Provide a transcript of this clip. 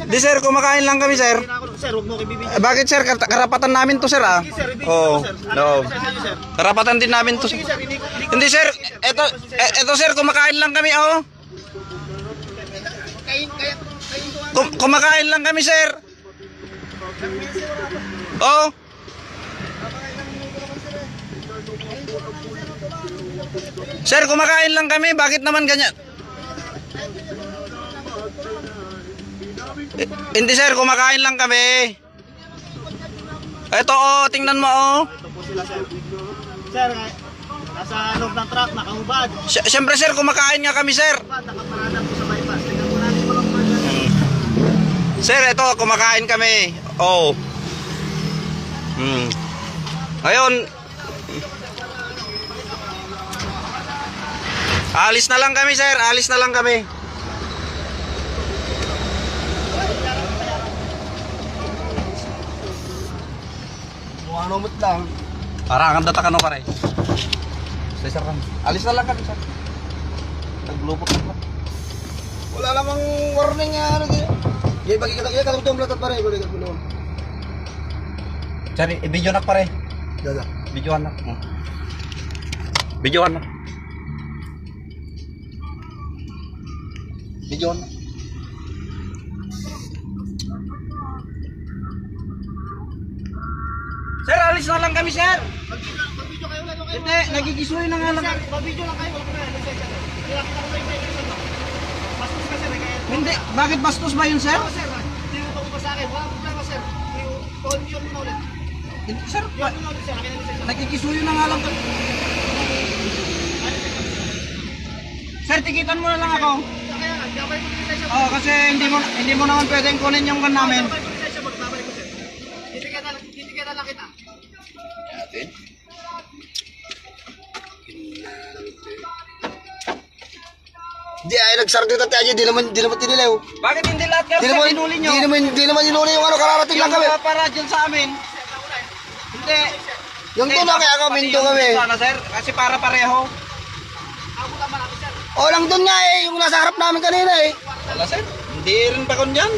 Di sir, kumakain lang kami sir. Sir, huwag mo kayo bibigyan. Bakit sir? Karapatan namin to sir ah. Oo. No. Karapatan din namin to. Hindi sir, eto sir, kumakain lang kami oh. Kumakain lang kami sir. Oh. Sir, kumakain lang kami. Bakit naman ganyan? Hindi sir, kumakain lang kami. Ito oh, tingnan mo oh. Ito po sila, sir. Sir, nasa loob ng truck, nakahubad. Siyempre sir, kumakain nga kami sir. Nakaparada po sa bypass. Tingnan mo natin mo lang po. Sir, ito, kumakain kami. Oh. Ngayon, alis na lang kami sir, alis na lang kami. Umot lang. Para kang data ka no pare. Sir, alis na lang kami sir. Naglupot na. Wala namang warning nga ano din. Yay, bagi ka katong latat pare, balik ka puno. Sir, i-video na pare. Dada. Videoan na. Videoan na. Videoan na. Sir, alis na lang kami, sir. Mag-video kayo lang kayo. Hindi, nagigisuloy na nga lang. Mag-video lang kayo, wala ko na lisensya. Kaya kita ko na lisensya. Bastos ka sir, kaya. Hindi, bakit bastos ba yun, sir? Ako sir, hindi mo pa sa akin. Wala problema sir. Yun mo na ulit. Hindi, sir, Yun mo na ulit sir, akin na lisensya. nagigisuloy na nga lang. Sir, tikitan mo na lang ako. Kaya nga, gabay mo yung lisensya. Oo, kasi hindi mo naman pwedeng kunin yung kan namin. Gabay mo yung lisensya, magbabalik ko sir. Titigyan na lang kita. Di ay nagsardo dati aja di naman tinilaw. Bakit hindi lahat kami sa pinuli nyo? Di naman inuli yung ano kararating lang kami. Yung para dyan sa amin. Hindi. Yung tuna kaya kami Pati minto kami. Sana, sir, kasi para pareho. Ako tama namin sir. O lang doon nga eh, yung nasa harap namin kanina eh. Wala, sir. Hindi rin pa kon dyan.